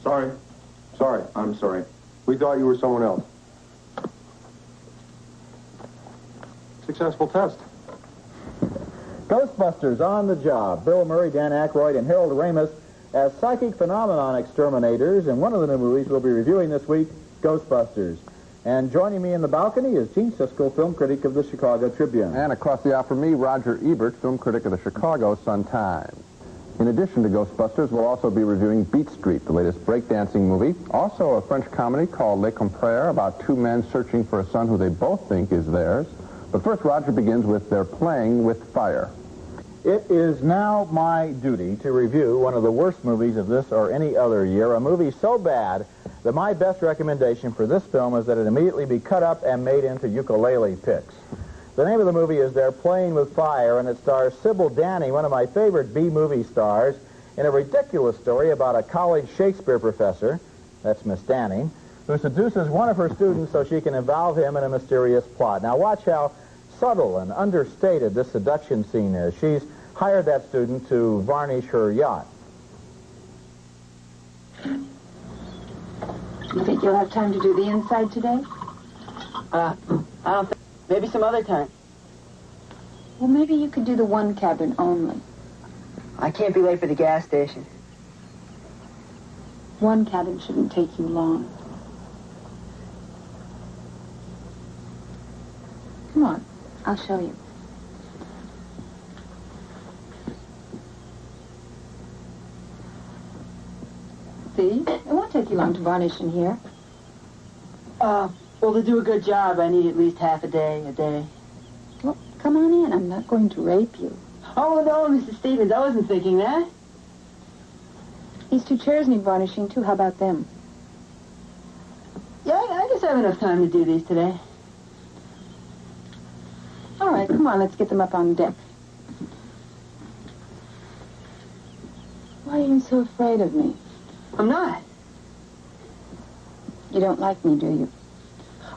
Sorry. Sorry. I'm sorry. We thought you were someone else. Successful test. Ghostbusters on the job. Bill Murray, Dan Aykroyd, and Harold Ramis as psychic phenomenon exterminators in one of the new movies we'll be reviewing this week, Ghostbusters. And joining me in the balcony is Gene Siskel, film critic of the Chicago Tribune. And across the aisle from me, Roger Ebert, film critic of the Chicago Sun-Times. In addition to Ghostbusters, we'll also be reviewing Beat Street, the latest breakdancing movie. Also a French comedy called Les Comperes, about two men searching for a son who they both think is theirs. But first, Roger begins with their playing with fire. It is now my duty to review one of the worst movies of this or any other year, a movie so bad that my best recommendation for this film is that it immediately be cut up and made into ukulele picks. The name of the movie is They're Playing with Fire, and it stars Sybil Danning, one of my favorite B-movie stars, in a ridiculous story about a college Shakespeare professor, that's Miss Danning, who seduces one of her students so she can involve him in a mysterious plot. Now watch how subtle and understated this seduction scene is. She's hired that student to varnish her yacht. You think you'll have time to do the inside today? I don't think. Maybe some other time. Well, maybe you could do the one cabin only. I can't be late for the gas station. One cabin shouldn't take you long. Come on, I'll show you. See? It won't take you long to varnish in here. Well, to do a good job, I need at least half a day. Well, come on in. I'm not going to rape you. Oh, no, Mrs. Stevens, I wasn't thinking that. These two chairs need varnishing, too. How about them? Yeah, I guess I have enough time to do these today. All right, come on. Let's get them up on deck. Why are you so afraid of me? I'm not. You don't like me, do you?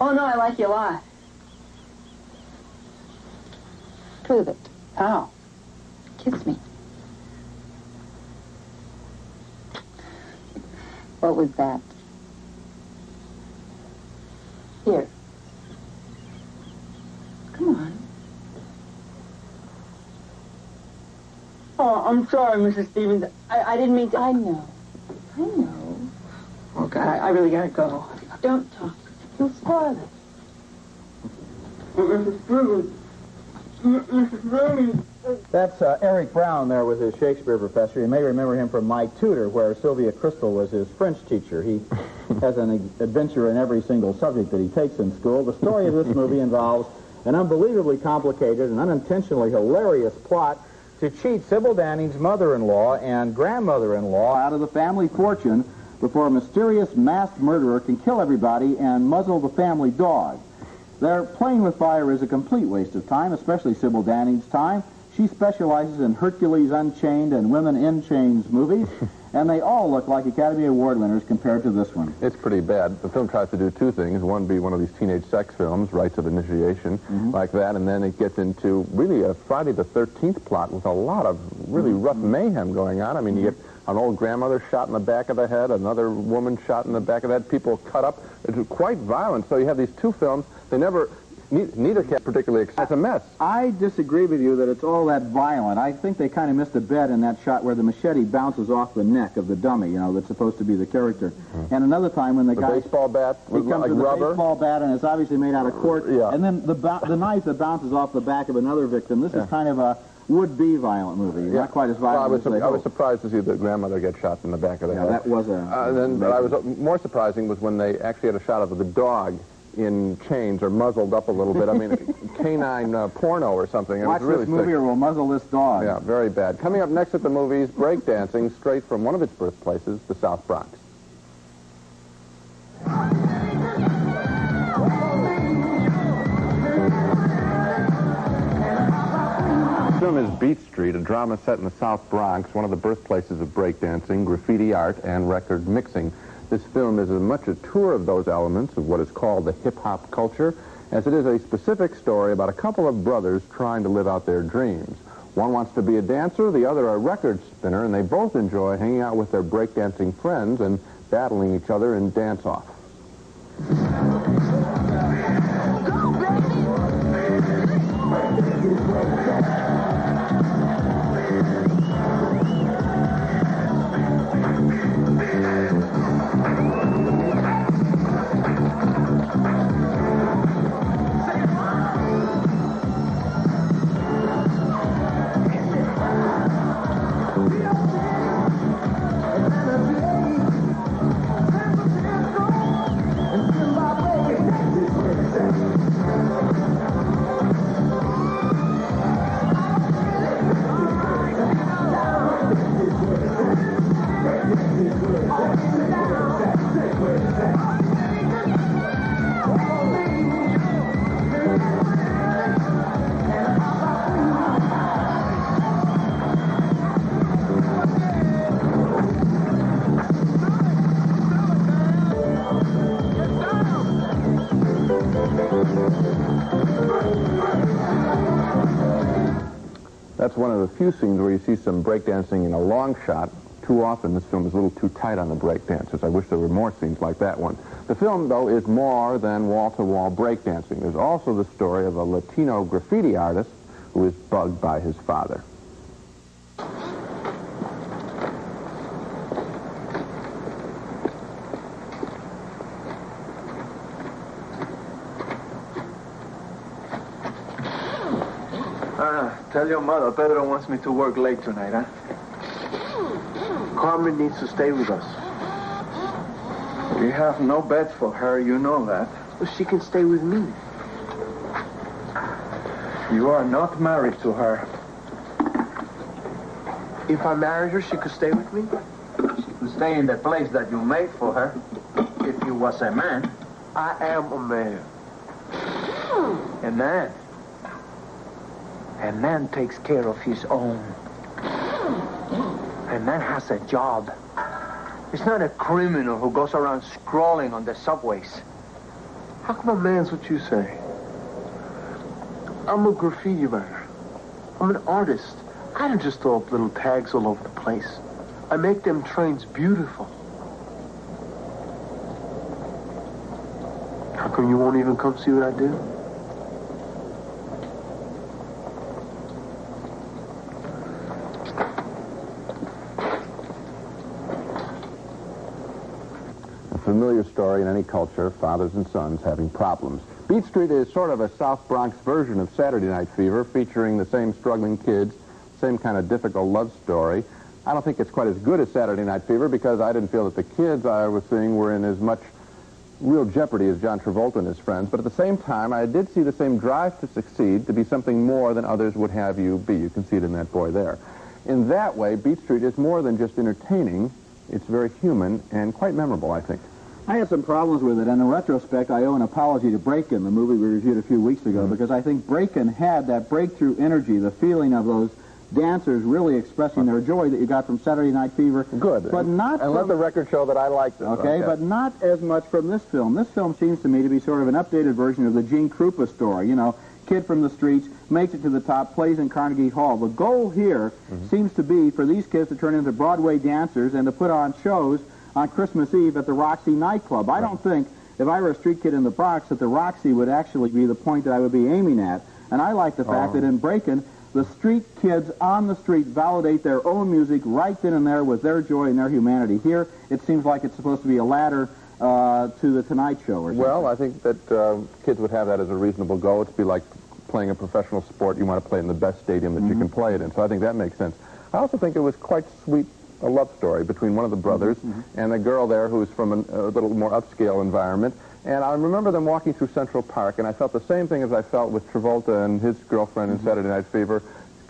Oh, no, I like you a lot. Prove it. How? Kiss me. What was that? Here. Come on. Oh, I'm sorry, Mrs. Stevens. I didn't mean to... I know. Okay, I really gotta go. Don't talk. You'll spoil it. Mrs. Stevens. Mrs. Stevens. That's Eric Brown there with his Shakespeare professor. You may remember him from My Tutor, where Sylvia Crystal was his French teacher. He has an adventure in every single subject that he takes in school. The story of this movie involves an unbelievably complicated and unintentionally hilarious plot to cheat Sybil Danning's mother-in-law and grandmother-in-law out of the family fortune before a mysterious masked murderer can kill everybody and muzzle the family dog. Their Playing with Fire is a complete waste of time, especially Sybil Danning's time. She specializes in Hercules Unchained and Women in Chains movies, and they all look like Academy Award winners compared to this one. It's pretty bad. The film tries to do two things. One, be one of these teenage sex films, rites of initiation, like that, and then it gets into really a Friday the 13th plot with a lot of really rough mayhem going on. I mean, you get an old grandmother shot in the back of the head, another woman shot in the back of the head, people cut up. It's quite violent. So you have these two films. They never... Neither cat particularly excited. It's a mess. I disagree with you that it's all that violent. I think they kind of missed a bet in that shot where the machete bounces off the neck of the dummy, you know, that's supposed to be the character. And another time when the guy... baseball bat he comes like with rubber. a baseball bat, and it's obviously made out of cork. Yeah. And then the knife that bounces off the back of another victim. This is kind of a would-be violent movie. Not quite as violent as they I was surprised to see the grandmother get shot in the back of the head. that was a... But I was more surprising was when they actually had a shot of the dog in chains or muzzled up a little bit. I mean, canine porno or something. Watch it was really this movie sick. or we'll muzzle this dog. Yeah, very bad. Coming up next at the movies, breakdancing straight from one of its birthplaces, the South Bronx. The film is Beat Street, a drama set in the South Bronx, one of the birthplaces of breakdancing, graffiti art, and record mixing. This film is as much a tour of those elements of what is called the hip-hop culture as it is a specific story about a couple of brothers trying to live out their dreams. One wants to be a dancer, the other a record spinner, and they both enjoy hanging out with their breakdancing friends and battling each other in dance-off. That's one of the few scenes where you see some breakdancing in a long shot. Too often, this film is a little too tight on the breakdancers. I wish there were more scenes like that one. The film, though, is more than wall-to-wall breakdancing. There's also the story of a Latino graffiti artist who is bugged by his father. Tell your mother Pedro wants me to work late tonight, huh? Carmen needs to stay with us. We have no bed for her, you know that. Well, she can stay with me. You are not married to her. If I married her, she could stay with me? She could stay in the place that you made for her, if you was a man. I am a man. A man takes care of his own. A man has a job. He's not a criminal who goes around scrolling on the subways. How come a man's what you say? I'm a graffiti writer. I'm an artist. I don't just throw up little tags all over the place. I make them trains beautiful. How come you won't even come see what I do? Familiar story in any culture, fathers and sons having problems. Beat Street is sort of a South Bronx version of Saturday Night Fever, featuring the same struggling kids, same kind of difficult love story. I don't think it's quite as good as Saturday Night Fever because I didn't feel that the kids I was seeing were in as much real jeopardy as John Travolta and his friends, but at the same time, I did see the same drive to succeed, to be something more than others would have you be. You can see it in that boy there. In that way, Beat Street is more than just entertaining. It's very human and quite memorable, I think. I had some problems with it, and in retrospect, I owe an apology to Breakin, the movie we reviewed a few weeks ago, because I think Breakin had that breakthrough energy, the feeling of those dancers really expressing their joy that you got from Saturday Night Fever. Good. But not and let the record show that I liked it. Okay, but not as much from this film. This film seems to me to be sort of an updated version of the Gene Krupa story. You know, kid from the streets, makes it to the top, plays in Carnegie Hall. The goal here seems to be for these kids to turn into Broadway dancers and to put on shows on Christmas Eve at the Roxy nightclub. I don't think, if I were a street kid in the Bronx, that the Roxy would actually be the point that I would be aiming at. And I like the fact that in Breakin', the street kids on the street validate their own music right then and there with their joy and their humanity. Here, it seems like it's supposed to be a ladder to the Tonight Show or something. Well, I think that kids would have that as a reasonable goal. It'd be like playing a professional sport. You want to play in the best stadium that you can play it in. So I think that makes sense. I also think it was quite sweet, a love story between one of the brothers and a girl there who's from a little more upscale environment. And I remember them walking through Central Park, and I felt the same thing as I felt with Travolta and his girlfriend in Saturday Night Fever.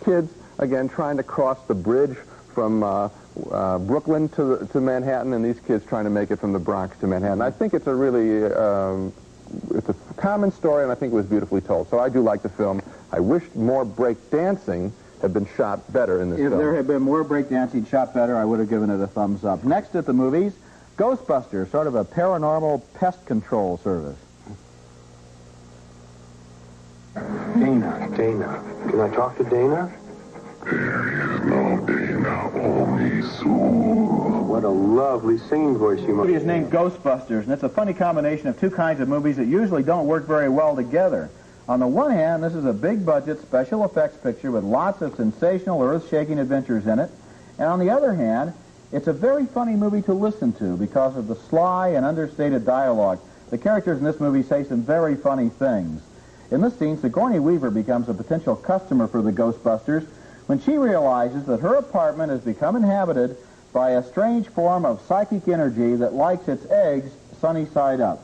Kids, again, trying to cross the bridge from Brooklyn to Manhattan, and these kids trying to make it from the Bronx to Manhattan. I think it's a really, it's a common story, and I think it was beautifully told. So I do like the film. I wish more break dancing had been shot better in this film. If there had been more breakdancing shot better, I would have given it a thumbs up. Next at the movies, Ghostbusters, sort of a paranormal pest control service. Dana. Can I talk to Dana? Here you go, Dana. What a lovely singing voice you The must movie is named Ghostbusters, and it's a funny combination of two kinds of movies that usually don't work very well together. On the one hand, this is a big-budget special effects picture with lots of sensational, earth-shaking adventures in it. And on the other hand, it's a very funny movie to listen to because of the sly and understated dialogue. The characters in this movie say some very funny things. In this scene, Sigourney Weaver becomes a potential customer for the Ghostbusters when she realizes that her apartment has become inhabited by a strange form of psychic energy that likes its eggs sunny side up.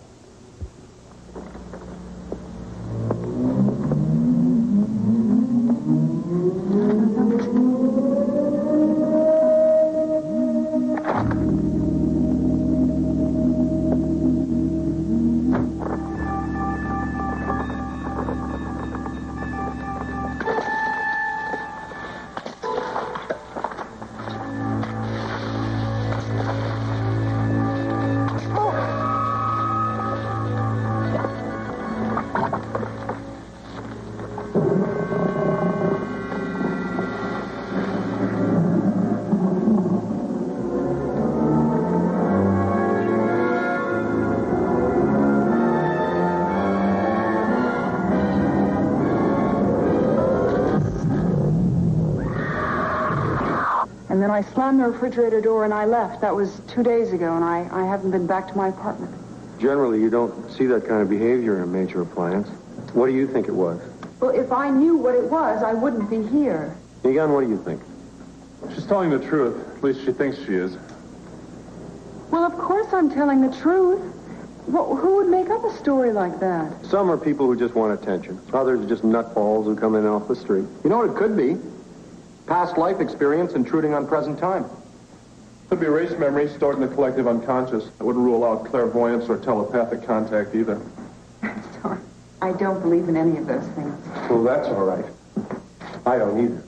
And then I slammed the refrigerator door and I left. That was 2 days ago, and I haven't been back to my apartment. Generally, you don't see that kind of behavior in a major appliance. What do you think it was? Well, if I knew what it was, I wouldn't be here. Egon, what do you think? She's telling the truth. At least she thinks she is. Well, of course I'm telling the truth. Well, who would make up a story like that? Some are people who just want attention. Others are just nutballs who come in off the street. You know what it could be? Past life experience intruding on present time. Could be race memory stored in the collective unconscious. I wouldn't rule out clairvoyance or telepathic contact either. Sorry. I don't believe in any of those things. Well, that's all right. I don't either.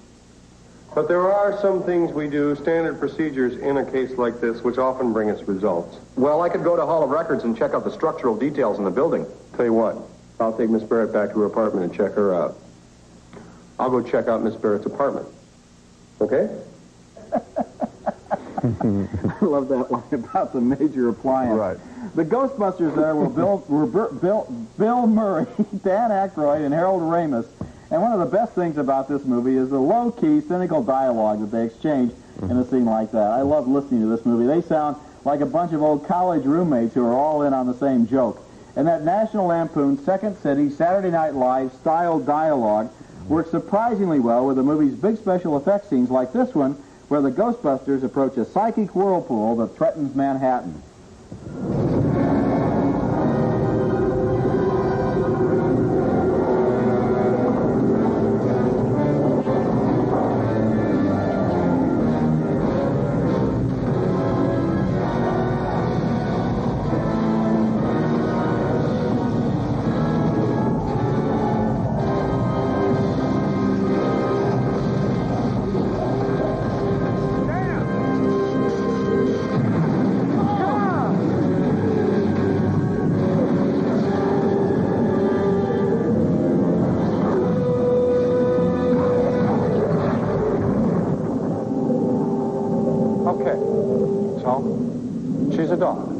But there are some things we do, standard procedures in a case like this, which often bring us results. Well, I could go to Hall of Records and check out the structural details in the building. Tell you what, I'll take Miss Barrett back to her apartment and check her out. I'll go check out Miss Barrett's apartment. Okay? I love that line about the major appliance. Right. The Ghostbusters there were Bill Murray, Dan Aykroyd, and Harold Ramis. And one of the best things about this movie is the low-key, cynical dialogue that they exchange in a scene like that. I love listening to this movie. They sound like a bunch of old college roommates who are all in on the same joke. And that National Lampoon, Second City, Saturday Night Live style dialogue works surprisingly well with the movie's big special effects scenes like this one, where the Ghostbusters approach a psychic whirlpool that threatens Manhattan. She's a dog.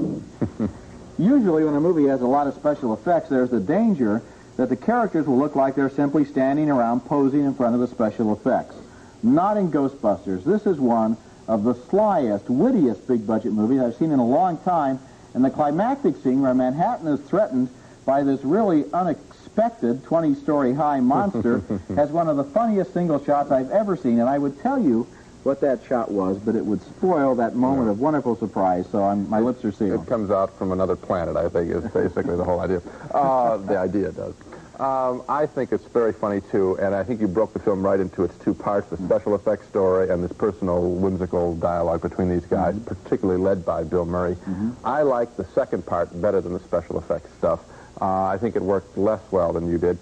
Usually when a movie has a lot of special effects, there's the danger that the characters will look like they're simply standing around posing in front of the special effects. Not in Ghostbusters. This is one of the slyest, wittiest big-budget movies I've seen in a long time, and the climactic scene where Manhattan is threatened by this really unexpected 20-story high monster has one of the funniest single shots I've ever seen, and I would tell you what that shot was, but it would spoil that moment of wonderful surprise, so my lips are sealed. It comes out from another planet, I think, is basically the whole idea. The idea does. I think it's very funny, too, and I think you broke the film right into its two parts, the special effects story and this personal, whimsical dialogue between these guys, particularly led by Bill Murray. I like the second part better than the special effects stuff. I think it worked less well than you did.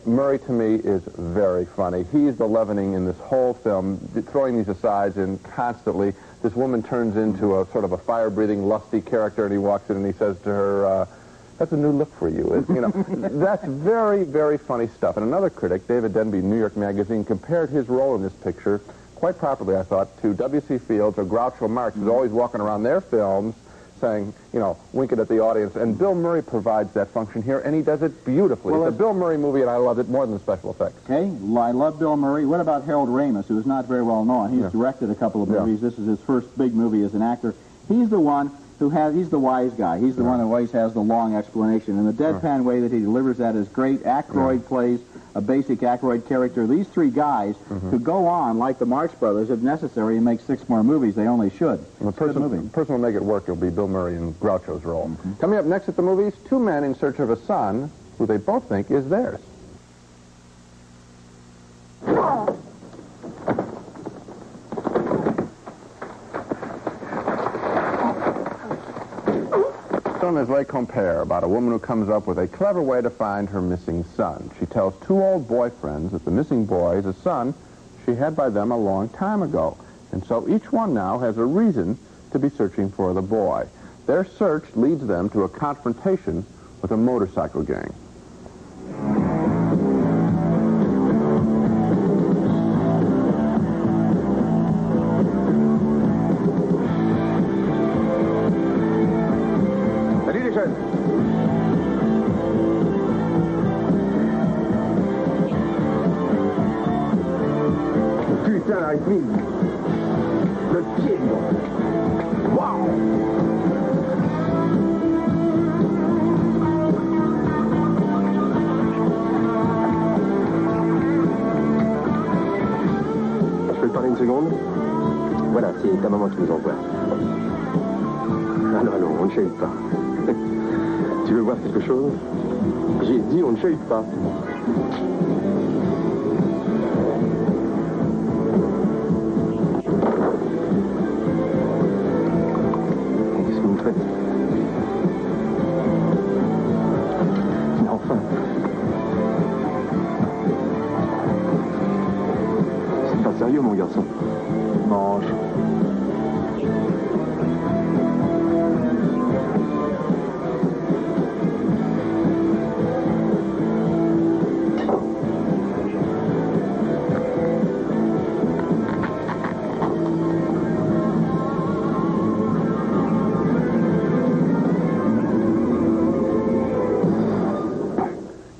Murray, to me, is very funny. He's the leavening in this whole film, throwing these asides in constantly. This woman turns into a sort of a fire-breathing, lusty character, and he walks in and he says to her, that's a new look for you. You know, that's very, very funny stuff. And another critic, David Denby, New York Magazine, compared his role in this picture quite properly, I thought, to W.C. Fields or Groucho Marx, who's always walking around their films saying, you know, winking at the audience. And Bill Murray provides that function here, and he does it beautifully. Well, it's a Bill Murray movie, and I loved it more than the special effects. Okay, I love Bill Murray. What about Harold Ramis, who is not very well known? He's directed a couple of movies. This is his first big movie as an actor. He's the one who he's the wise guy. He's the one who always has the long explanation. And the deadpan way that he delivers that is great. Aykroyd plays a basic Aykroyd character. These three guys who go on, like the Marx Brothers, if necessary, and make 6 more movies. They only should. The person will make it work. It'll be Bill Murray in Groucho's role. Coming up next at the movies, 2 men in search of a son who they both think is theirs. Film is Les Comperes, about a woman who comes up with a clever way to find her missing son. She tells 2 old boyfriends that the missing boy is a son she had by them a long time ago. And so each one now has a reason to be searching for the boy. Their search leads them to a confrontation with a motorcycle gang. Le pied, wow! Je peux te parler une seconde? Voilà, c'est ta maman qui nous envoie. Allons, on ne chahute pas. Tu veux voir quelque chose? J'ai dit on ne chahute pas. Enfin. C'est pas sérieux, mon garçon. Mange.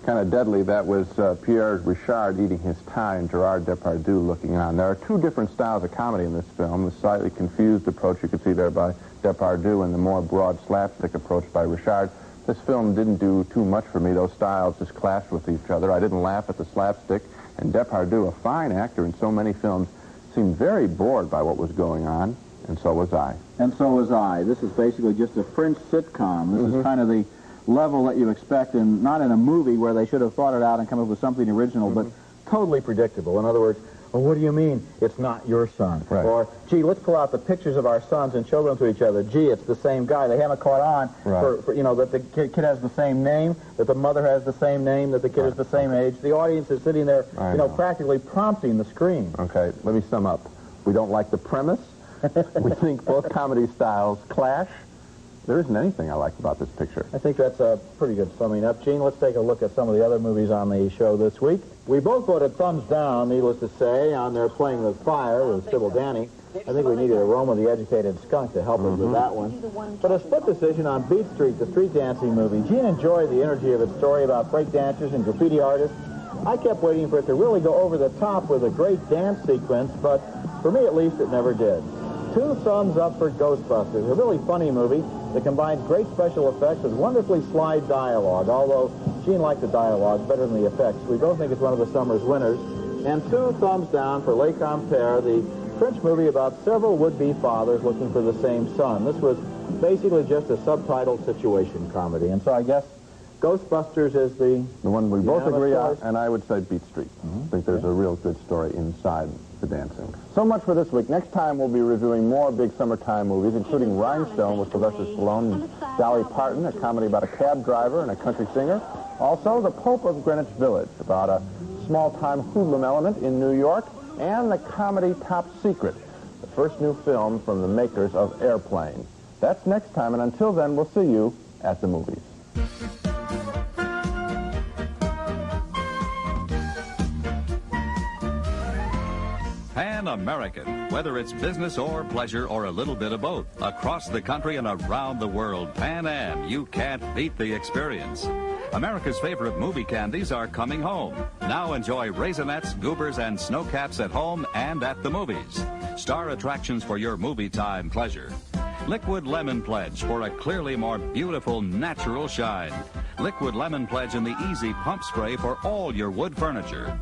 Kind of deadly. That was Pierre Richard eating his tie and Gerard Depardieu looking on. There are 2 different styles of comedy in this film. The slightly confused approach you could see there by Depardieu and the more broad slapstick approach by Richard. This film didn't do too much for me. Those styles just clashed with each other. I didn't laugh at the slapstick. And Depardieu, a fine actor in so many films, seemed very bored by what was going on, and so was I. And so was I. This is basically just a French sitcom. This is kind of the level that you expect not in a movie where they should have thought it out and come up with something original, but totally predictable. In other words, well, what do you mean it's not your son? Right. Or, gee, let's pull out the pictures of our sons and show them to each other. Gee, it's the same guy. They haven't caught on for you know, that the kid has the same name, that the mother has the same name, that the kid is the same age. The audience is sitting there, you know, practically prompting the screen. Okay, let me sum up. We don't like the premise. We think both comedy styles clash. There isn't anything I like about this picture. I think that's a pretty good summing up. Gene, let's take a look at some of the other movies on the show this week. We both voted thumbs down, needless to say, on their Playing with Fire with Sybil Danny. I think we needed Aroma the Educated Skunk to help us with that one. But a split decision on Beat Street, the street dancing movie. Gene enjoyed the energy of its story about break dancers and graffiti artists. I kept waiting for it to really go over the top with a great dance sequence, but for me at least, it never did. 2 thumbs up for Ghostbusters, a really funny movie that combines great special effects with wonderfully sly dialogue, although Gene liked the dialogue better than the effects. We both think it's one of the summer's winners. And 2 thumbs down for Les Comperes, the French movie about several would-be fathers looking for the same son. This was basically just a subtitled situation comedy. And so I guess Ghostbusters is the one we both agree on, and I would say Beat Street. I think there's a real good story inside the dancing. So much for this week. Next time we'll be reviewing more big summertime movies, including Rhinestone with Sylvester Stallone and Dolly Parton, a comedy about a cab driver and a country singer. Also, The Pope of Greenwich Village, about a small-time hoodlum element in New York, and the comedy Top Secret, the first new film from the makers of Airplane. That's next time, and until then, we'll see you at the movies. Pan American. Whether it's business or pleasure or a little bit of both. Across the country and around the world, Pan Am, you can't beat the experience. America's favorite movie candies are coming home. Now enjoy Raisinets, Goobers, and Snowcaps at home and at the movies. Star attractions for your movie time pleasure. Liquid Lemon Pledge for a clearly more beautiful, natural shine. Liquid Lemon Pledge in the Easy Pump Spray for all your wood furniture.